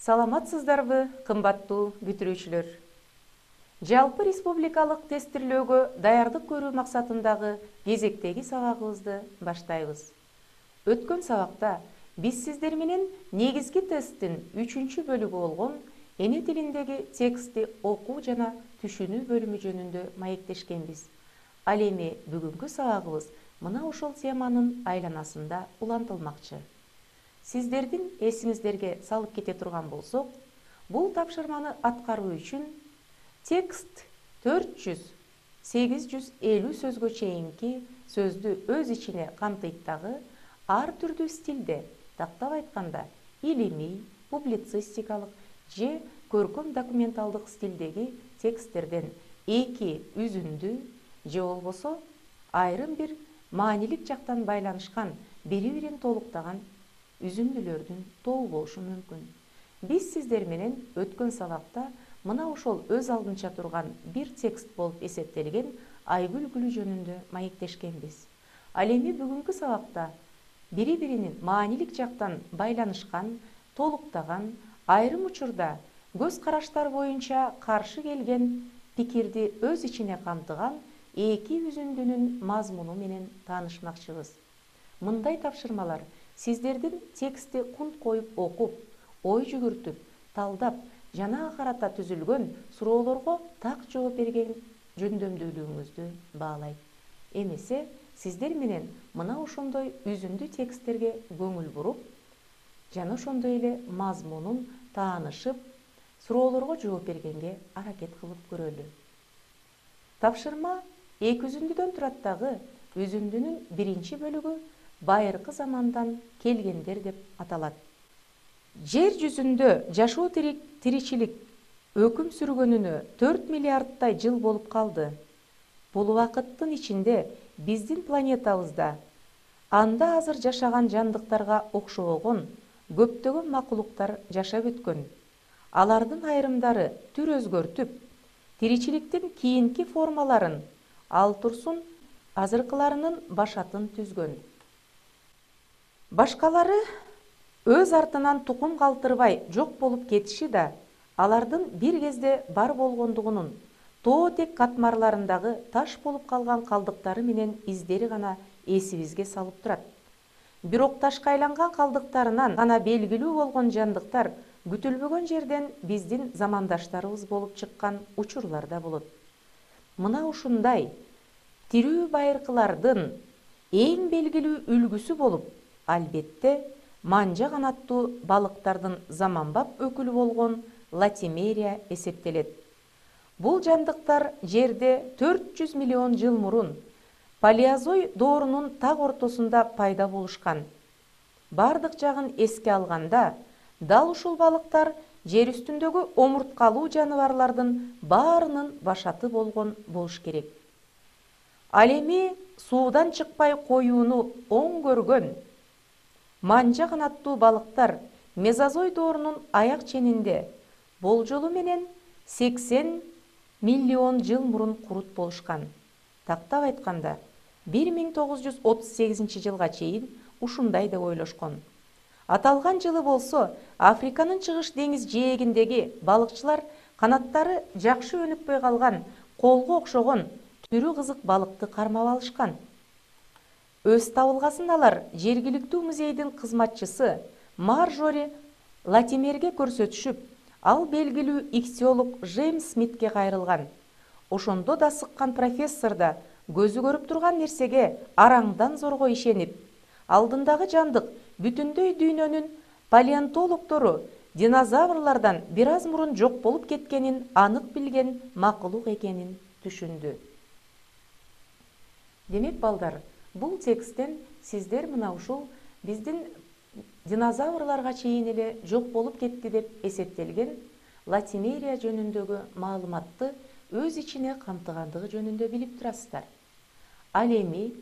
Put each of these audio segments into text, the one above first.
Саламатсыздарбы, кымбаттуу бүтүрүүчүлөр. Жалпы республикалык тестирлөөгө даярдык көрүү максатындагы кезектеги сабагыбызды баштайбыз. Өткөн сабакта биз сиздер менен негизги тесттин 3 бөлүгү болгон эне тилиндеги текстти окуу жана түшүнүү бөлүмү жөнүндө маектешкенбиз. Ал эми бүгүнкү сабагыбыз мына ошол теманын айланасында улантылмакчы. Сиздердин эсиңиздерге салып кете турган болсок, бул тапшырманы аткаруу үчүн текст 400-850 сөзгө чейинки сөздү өз ичине камтыйт дагы, ар түрдүү стилде, тактап айтканда, илимий, публицистикалык же көркөм документалдык стилдеги тексттерден 2 үзүндү же болбосо айрым бир маанилик жактан байланышкан, бири-бирин толуктаган үзүндүлөрдүн тобу болушу мүмкүн. Биз сиздер менен өткөн сабакта мына ошол өз алдынча турган бир текст болуп эсептелген Айгүл гүлү жөнүндө маектешкенбиз. Ал эми бүгүнкү сабакта бири-биринин маанилик жактан байланышкан, толуктаган, айрым учурда көз караштар боюнча каршы келген пикирди өз ичине камтыган 2 үзүндүнүн мазмуну менен таанышмакчыбыз. Мындай тапшырмалар сиздердин текстти кунт коюп окуп, ой жүгүртүп, талдап, жана карата түзүлгөн суроолорго так жооп берген жөндөмдүүлүгүңүздү баалайт. Эмесе, сиздер менен мына ошондой үзүндү тексттерге көңүл буруп, жана ошондой эле мазмунун таанышып, суроолорго жооп бергенге аракет кылып көрөлү. Тапшырма 2 үзүндүдөн турат дагы, үзүндүнүн биринчи бөлүгү байыркы замандан келгендер деп аталат. Жер жүзүндө жашоо тиричилик өкүм сүргөнүнө 4 миллиардтай жыл болуп калды. Бул убакыттын ичинде биздин планетабызда анда азыр жашаган жандыктарга окшобогон көптөгөн макулуктар жашап өткөн. Алардын айрымдары түр өзгөртүп, тиричиликтин кийинки формаларын, ал турсун азыркыларынын башатын түзгөн. Башкалары өз артынан тукум калтырбай жок болуп кетиши да алардын бир кезде бар болгондугунун тоо тек катмарларындагы таш болуп калган калдыктары менен издери гана эсибизге салып турат. Бирок ташка айланган калдыктарынан гана белгилүү болгон жандыктар күтүлбөгөн жерден биздин замандаштарыбыз болуп чыккан учурлар да болот. Мына ушундай тирүү байыркылардын эң белгилүү үлгүсү болуп, албетте, манжа канаттуу балыктардын заманбап өкүлү болгон латимерия эсептелет. Бул жандыктар жерде 400 миллион жыл мурун палеозой доорунун так ортосунда пайда болушкан. Бардык жагын эске алганда, дал ушул балыктар жер үстүндөгү омурткалуу жаныбарлардын баарынын башаты болгон болуш керек. Ал эми суудан чыкпай коюуну оң көргөн манжа канаттуу балыктар мезозой доорунун аяк ченинде болжолу менен 80 миллион жыл мурун курут болушкан. Тактап айтканда, 1938 жылга чейин ушундай деп ойлошкон. Аталган жылы болсо, Африканын чыгыш деңиз жээгиндеги балыкчылар канаттары жакшы өнүкпөй калган, колго окшогон түрү кызык балыкты кармап алышкан. Өз табылгасын алар жергиликтүү музейдин кызматчысы Маржори Латимерге көрсөтүшүп, ал белгилүү ихтиолог Джеймс Смитке кайрылган. Ошондо да сыккан профессор да көзү көрүп турган нерсеге араңдан зорго ишенип, алдындагы жандык бүтүндөй дүйнөнүн палеонтологдору динозаврлардан бир аз мурун жок болуп кеткенин анык билген макулук экенин түшүндү. Демек балдар, бул тексттен сиздер мына ушул биздин динозаврларга чейин эле жок болуп кетти деп эсептелген латимерия жөнүндөгү маалыматты өз ичине камтыгандыгы жөнүндө билип турасыздар. Ал эми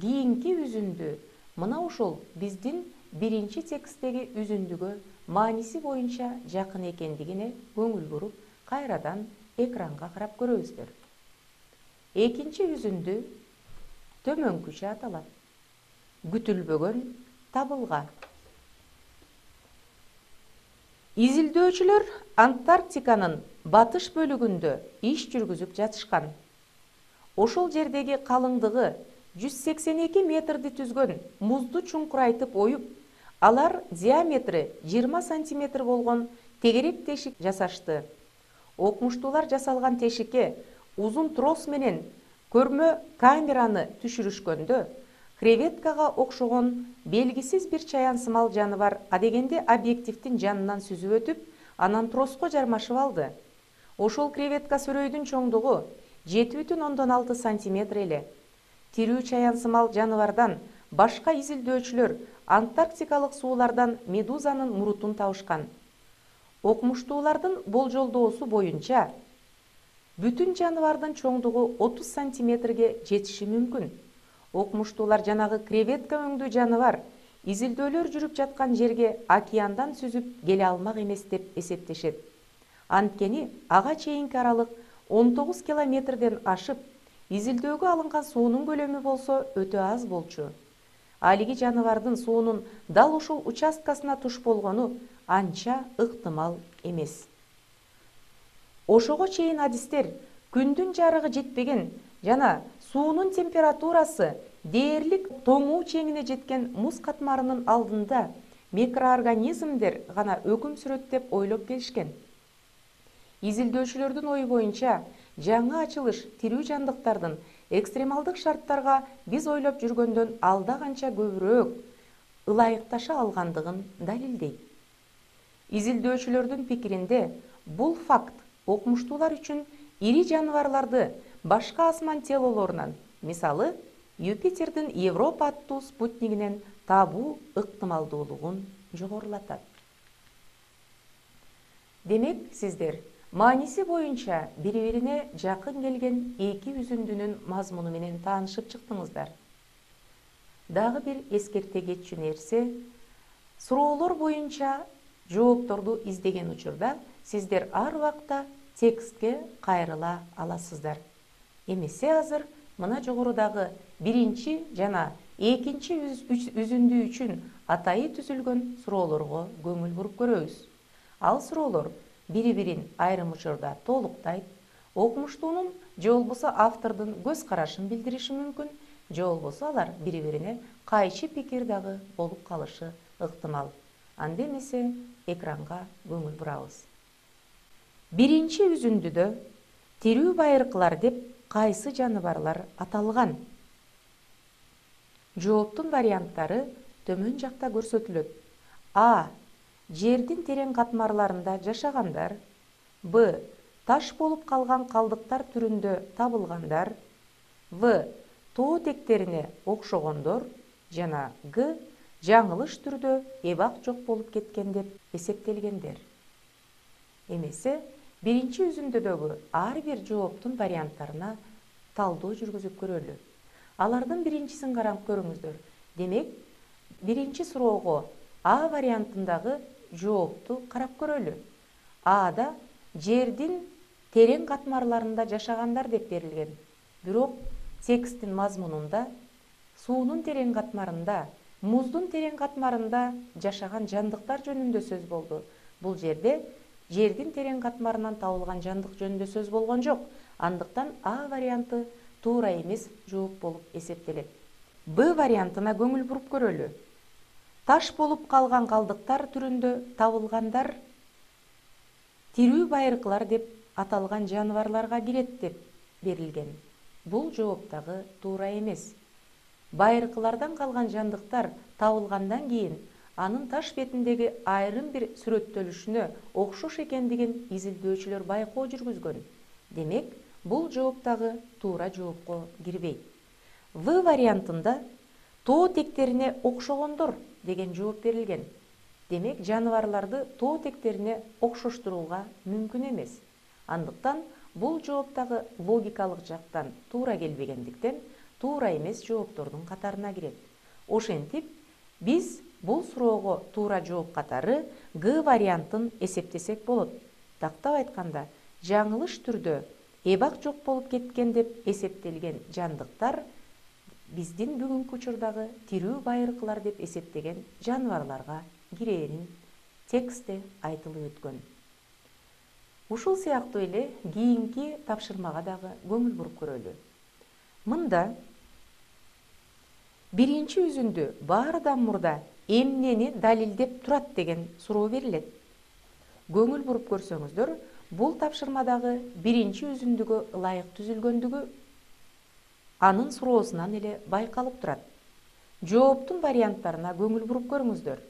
кийинки үзүндү мына ошол биздин биринчи тексттеги үзүндүгө мааниси боюнча жакын экендигине көңүл буруп, кайрадан экранга карап көрөбүздөр. Экинчи үзүндү төмөнкүчө аталат. Күтүлбөгөн табылга. Изилдөөчүлөр Антарктиканын батыш бөлүгүндө иш жүргүзүп жатышкан. Ошол жердеги калыңдыгы 182 метрди түзгөн музду чуңкур айтып оюп, алар диаметри 20 сантиметр болгон тегерек тешик жасашты. Окумуштуулар жасалган тешикке узун трос менен көрмө камераны түшүрүшкөндө, креветкага окшогон белгисиз бир чаянсымал жаныбар адегенде объективдин жанынан сүзүп өтүп, анан троско жармашып алды. Ошол креветка сөрөйдүн чоңдугу 7,6 сантиметр эле. Тирүү чаянсымал жаныбардан башка изилдөөчүлөр Антарктикалык суулардан медузанын мурутун табышкан. Окумуштуулардын болжолдоосу боюнча, бүтүн жаныбардын чоңдугу 30 сантиметрге жетиши мүмкүн. Окумуштуулар жанагы креветка өңдүү жаныбар изилдөөлөр жүрүп жаткан жерге океандан сүзүп келе алмак эмес деп эсептешет. Анткени ага чейинки аралык 19 километрден ашып, изилдөөгө алынган суунун көлөмү болсо өтө аз болчу. Алиги жаныбардын суунун дал ушул участкасына туш болгону анча ыктымал эмес. Ошого чейин адистер күндүн жарыгы жетпеген жана суунун температурасы дээрлик тоңуу чегине жеткен муз катмарынын алдында микроорганизмдер гана өкүм сүрөт деп ойлоп келишкен. Изилдөөчүлөрдүн ою боюнча, жаңы ачылыш тирүү жандыктардын экстремалдык шарттарга биз ойлоп жүргөндөн алда канча көбүрөөк ылайыкташа алгандыгын далилдейт. Изилдөөчүлөрдүн пикиринде, бул факт окумуштуулар үчүн ири жаныбарларды башка асман телолорунан, мисалы, Юпитердин Европа аттуу спутнигинен табуу ыктымалдуулугун жогорулатат. Демек, сиздер мааниси боюнча бири-бирине жакын келген эки үзүндүнүн мазмуну менен таанышып чыктыңыздар. Дагы бир эскерте кетчү нерсе, суроолор боюнча жоопторду издеген учурда сиздер ар убакта текстке кайрыла аласыздар. Эмесе азыр мына жогорудагы биринчи жана экинчи үзүндүү үчүн атайы түзүлгөн суроолорго көңүл буруп көрөбүз. Ал суроолор бири-бирин айрым учурда толуктайт, окумуштуунун же болбосо автордун көз карашын билдириши мүмкүн, же болбосо алар бири-бирине кайчы пикир дагы болуп калышы ыктымал. Анда эмесе экранга көңүл бурабыз. Биринчи үзүндүдө тирүү байыркылар деп кайсы жаныбарлар аталган? Жооптун варианттары төмөн жакта көрсөтүлөт. А. Жердин терең катмарларында жашагандар. Б. Таш болуп калган калдыктар түрүндө табылгандар. В. Тоо тектерине окшогондор. Жана Г. Жаңылыш түрдө эбак жок болуп кеткен деп эсептелгендер. Эмесе, биринчи үзүндүдөгү ар бир жооптун варианттарына талдоо жүргүзүп көрөлү. Алардын биринчисин карап көрүңүздөр. Демек, биринчи суроого А вариантындагы жоопту карап көрөлү. Ада жердин терең катмарларында жашагандар деп берилген. Бирок тексттин мазмунунда суунун терең катмарында, муздун терең катмарында жашаган жандыктар жөнүндө сөз болду. Бул жерде жердин терең катмарынан табылган жандык жөнүндө сөз болгон жок. Андыктан А варианты туура эмес жооп болуп эсептелет. Б вариантына көңүл буруп көрөлү. Таш болуп калган калдыктар түрүндө табылгандар тирүү байыркылар деп аталган жаныбарларга кирет деп берилген. Бул жооп дагы туура эмес. Байыркылардан калган жандыктар табылгандан кийин анын таш бетиндеги айрым бир сүрөттөлүшүнө окшош экендигин изилдөөчүлөр байкоо жүргүзгөн. Демек, бул жооп дагы туура жоопко кирбейт. В вариантында тоо тектерине окшогондор деген жооп берилген. Демек, жаныбарларды тоо тектерине окшоштурууга мүмкүн эмес. Андыктан бул жооп дагы логикалык жактан туура келбегендиктен туура эмес жооптордун катарына кирет. Ошентип, биз бул суроого туура жооп катары Г вариантын эсептесек болот. Тактап айтканда, жаңылыш түрдө эбак жок болуп кеткен деп эсептелген жандыктар биздин бүгүнкү учурдагы тирүү байыркылар деп эсептеген жаныбарларга кирээрин текстте айтылып өткөн. Ушул сыяктуу эле кийинки тапшырмага дагы көңүл буруп көрөлү. Мында биринчи үзүндү баарыдан мурда эмнени далилдеп турат деген суроо берилет. Көңүл буруп көрсөңүздөр, бул тапшырмадагы биринчи үзүндүгө ылайык түзүлгөндүгү анын суроосунан эле байкалып турат. Жооптун варианттарына көңүл буруп көрүңүздөр.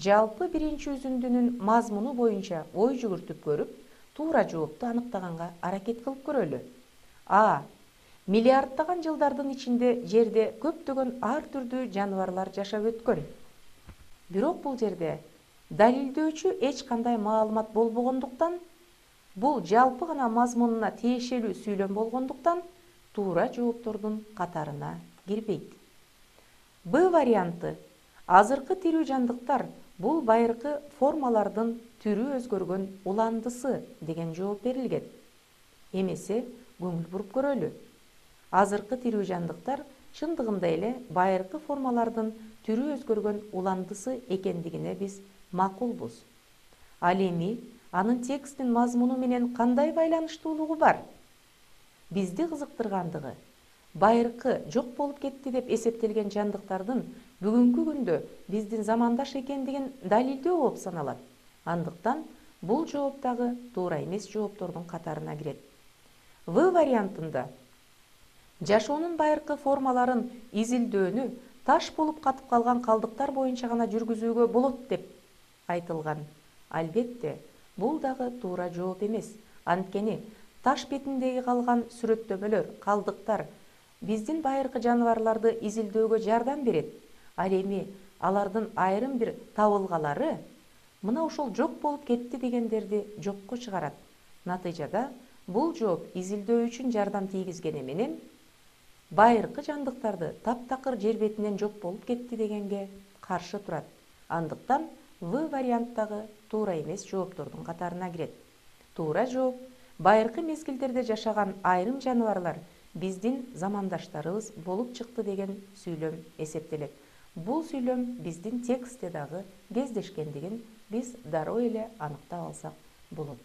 Жалпы биринчи үзүндүнүн мазмуну боюнча ой жүгүртүп көрүп, туура жоопту аныктаганга аракет кылып көрөлү. А. Миллиарддаган жылдардын ичинде жерде көптөгөн ар түрдүү жаныбарлар жашап өткөн. Бирок бул жерде далилдөөчү эч кандай маалымат болбогондуктан, бул жалпы гана мазмунуна тиешелүү сүйлөм болгондуктан, туура жооптордун катарына кирбейт. Б варианты. Азыркы тирүү жандыктар бул байыркы формалардын түрү өзгөргөн уландысы деген жооп берилген. Эмесе көңүл буруп көрөлү. Азыркы тирүү жандыктар чындыгында эле байыркы формалардын түрү өзгөргөн уландысы экендигине биз макулбуз. Ал эми анын тексттин мазмуну менен кандай байланыштуулугу бар? Бизди кызыктыргандыгы, байыркы жок болуп кетти деп эсептелген жандыктардын бүгүнкү күндө биздин замандаш экендигин далилдөө болуп саналат. Андыктан бул жооп дагы туура эмес жооптордун катарына кирет. В вариантында жашоонун байыркы формаларын изилдөөнү таш болуп катып калган калдыктар боюнча гана жүргүзүүгө болот деп айтылган. Албетте, бул дагы туура жооп эмес. Анткени таш бетиндеги калган сүрөттөмөлөр, калдыктар биздин байыркы жаныбарларды изилдөөгө жардам берет. Ал эми алардын айрым бир табылгалары мына ошол жок болуп кетти дегендерди жокко чыгарат. Натыйжада бул жооп изилдөө үчүн жардам тийгизгени менен байыркы жандыктарды таптакыр жер бетинен жок болуп кетти дегенге каршы турат. Андыктан В варианттагы туура эмес жооптордун катарына кирет. Туура жооп байыркы мезгилдерде жашаган айрым жаныбарлар биздин замандаштарыбыз болуп чыкты деген сүйлөм эсептелет. Бул сүйлөм биздин текстте дагы кездешкендигин биз дароо эле аныктап алсак болот.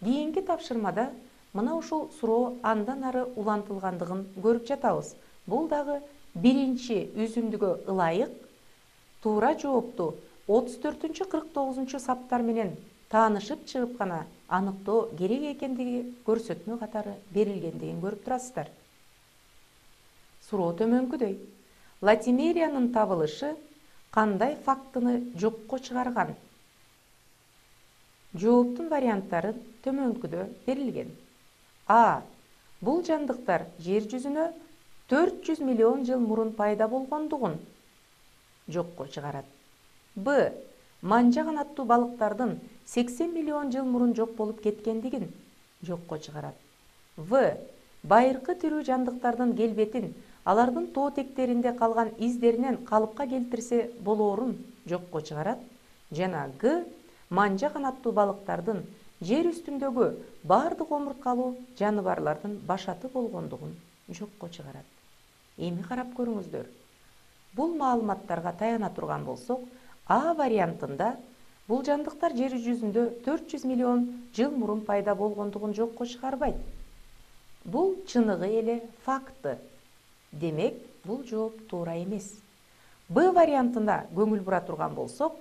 Кийинки тапшырмада мына ушул суроо андан ары улантылгандыгын көрүп жатабыз. Бул дагы биринчи үзүндүгө ылайык туура жоопту 34-49 саптар менен таанышып чыгып гана аныктоо керек экендиги көрсөтмө катары берилгендигин көрүп турасыздар. Суроо төмөнкүдөй. Латимериянын табылышы кандай фактыны жокко чыгарган? Жооптун варианттары төмөнкүдө берилген. А. Бул жандыктар жер жүзүнө 400 миллион жыл мурун пайда болгондугун жокко чыгарат. Б. Манжа канаттуу балыктардын 80 миллион жыл мурун жок болуп кеткендигин жокко чыгарат. В. Байыркы тирүү жандыктардын келбетин алардын тоо тектеринде калган издеринен калыпка келтирсе болоорун жокко чыгарат. Жана Г. Манжа канаттуу балыктардын жер үстүндөгү бардык омурткалуу жаныбарлардын башаты болгондугун жокко чыгарат. Эми карап көрүңүздөр. Бул маалыматтарга таяна турган болсок, А вариантында бул жандыктар жер жүзүндө 400 миллион жыл мурун пайда болгондугун жокко чыгарбайт. Бул чыныгы эле факты. Демек, бул жооп туура эмес. Б вариантына көңүл бура турган болсок,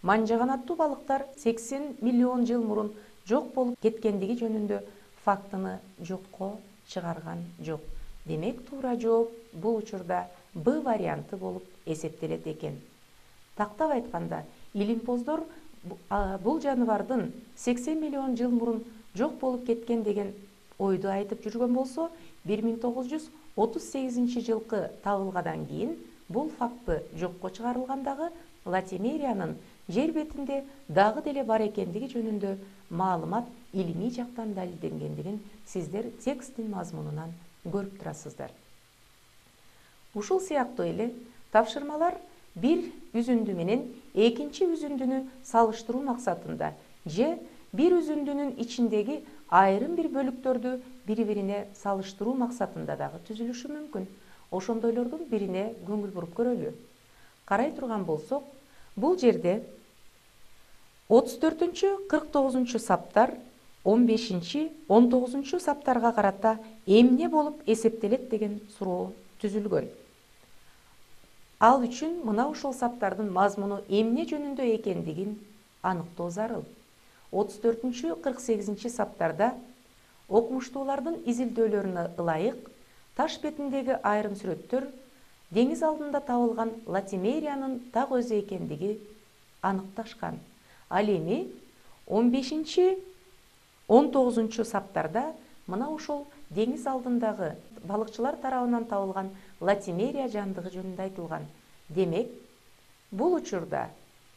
манжа канаттуу балыктар 80 миллион жыл мурун жок болуп кеткендиги жөнүндө фактыны жокко чыгарган жок. Демек, туура жооп бул учурда Б варианты болуп эсептелет экен. Тактап айтканда, илимпоздор бул жаныбардын 80 миллион жыл мурун жок болуп кеткен деген ойду айтып жүргөн болсо, 1938 жылкы табылгадан кийин бул факты жокко чыгарылгандагы Латимериянын жер бетинде дагы деле бар экендиги жөнүндө маалымат илимий жактан далилденгендигин сиздер тексттин мазмунунан көрүп турасыздар. Ушул сыяктуу эле тапшырмалар бир үзүндү менен экинчи үзүндүнү салыштыруу максатында же бир үзүндүнүн ичиндеги айрым бир бөлүктөрдү бири-бирине салыштыруу максатында дагы түзүлүшү мүмкүн. Ошондойлордун бирине көңүл буруп көрөлү. Карай турган болсок, бул жерде 34-49 саптар 15-19 саптарга карата эмне болуп эсептелет деген суроо түзүлгөн. Ал үчүн мына ушул саптардын мазмуну эмне жөнүндө экендигин аныктоо зарыл. 34-48 саптарда окумуштуулардын изилдөөлөрүнө ылайык таш бетиндеги айрым сүрөттөр деңиз алдында табылган латимериянын так өзү экендиги аныкташкан. Ал эми 15-19 саптарда мына ушул деңиз алдындагы балыкчылар тарабынан табылган латимерия жандыгы жөнүндө айтылган. Демек, бул учурда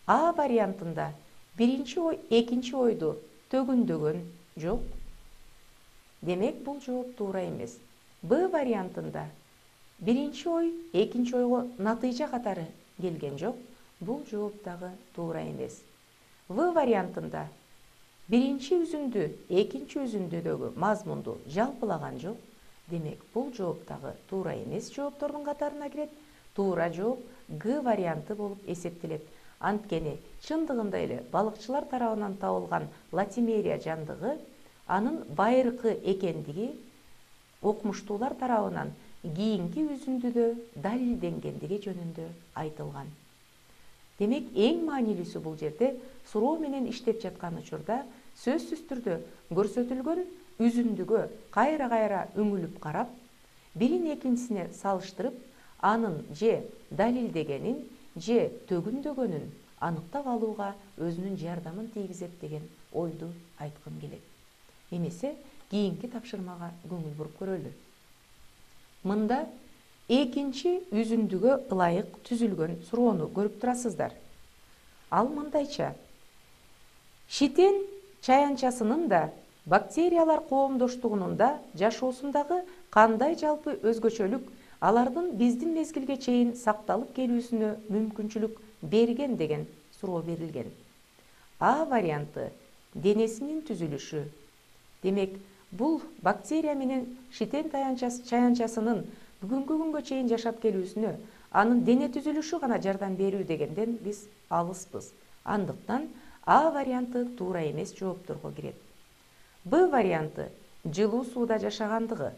А вариантында биринчи ой экинчи ойду төгүндөгөн жок. Демек, бул жооп туура эмес. Б вариантында биринчи ой экинчи ойго натыйжа катары келген жок. Бул жооп дагы туура эмес. В вариантында биринчи үзүндү экинчи үзүндүдөгү мазмунду жалпылаган жок. Демек, бул жооп дагы туура эмес жооптордун катарына кирет. Туура жооп Г варианты болуп эсептелет. Анткени чындыгында эле балыкчылар тарабынан табылган латимерия жандыгы анын байыркы экендиги окумуштуулар тарабынан кийинки үзүндүдө далилденгендиги жөнүндө айтылган. Демек, эң маанилүүсү бул жерде суроо менен иштеп жаткан учурда сөзсүз түрдө көрсөтүлгөн үзүндүгө кайра-кайра үңүлүп карап, бирин экинчисине салыштырып, анын же далилдегенин, же төгүндөгөнүн аныктап алууга өзүнүн жардамын тийгизет деген ойду айткым келет. Эмесе, кийинки тапшырмага көңүл буруп көрөлү. Мында экинчи үзүндүгө ылайык түзүлгөн суроону көрүп турасыздар. Ал мындайча: шитен чаянчасынын да бактериялар коомдоштугунун да жашоосундагы кандай жалпы өзгөчөлүк алардын биздин мезгилге чейин сакталып келүүсүнө мүмкүнчүлүк берген деген суроо берилген. А варианты денесинин түзүлүшү. Демек, бул бактерия менен шитен чаянчасынын бүгүнкү күнгө чейин жашап келүүсүнө анын дене түзүлүшү гана жардам берүү дегенден биз алыспыз. Андыктан А варианты туура эмес жоопторго кирет. Б варианты жылуу сууда жашагандыгы.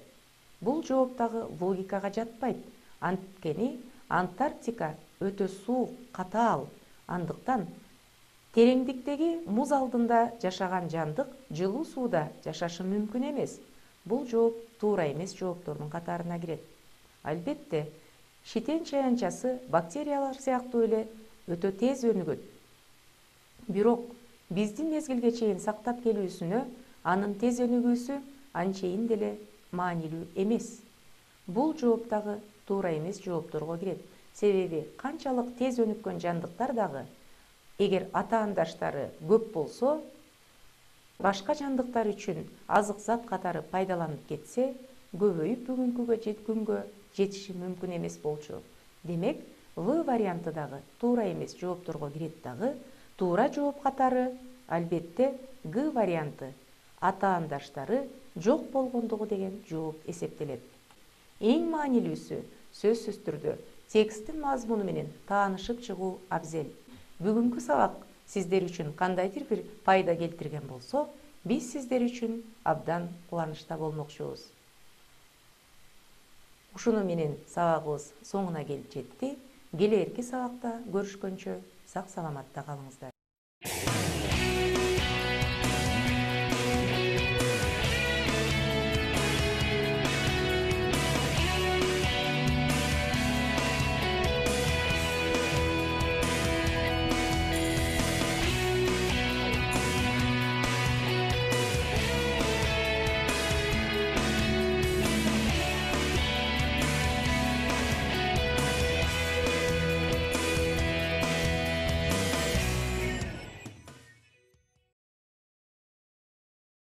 Бул жооп дагы логикага жатпайт. Анткени Антарктика өтө суук, катаал. Андыктан тереңдиктеги муз алдында жашаган жандык жылуу сууда жашашы мүмкүн эмес. Бул жооп туура эмес жооптордун катарына кирет. Албетте, шитен чаянчасы бактериялар сыяктуу эле өтө тез өнүгөт. Бирок биздин мезгилге чейин сактап келүүсүнө анын тез өнүгүүсү анчейин деле маанилүү эмес. Бул жооп дагы туура эмес жоопторго кирет. Себеби канчалык тез өнүккөн жандыктар дагы эгер атаандаштары көп болсо, башка жандыктар үчүн азык зат катары пайдаланып кетсе, көбөйүп бүгүнкү күнгө жетиши мүмкүн эмес болчу. Демек, В варианты дагы туура эмес жоопторго кирет дагы. Туура жооп катары албетте Г варианты атаандаштары жок болгондугу деген жооп эсептелет. Эң маанилүүсү сөзсүз түрдө тексттин мазмуну менен таанышып чыгуу абзел. Бүгүнкү сабак сиздер үчүн кандайдыр бир пайда келтирген болсо, биз сиздер үчүн абдан кубанычта болмокчубуз. Ушуну менен сабагыбыз соңуна келип жетти. Келээрки сабакта көрүшкөнчө сак саламатта калыңыздар.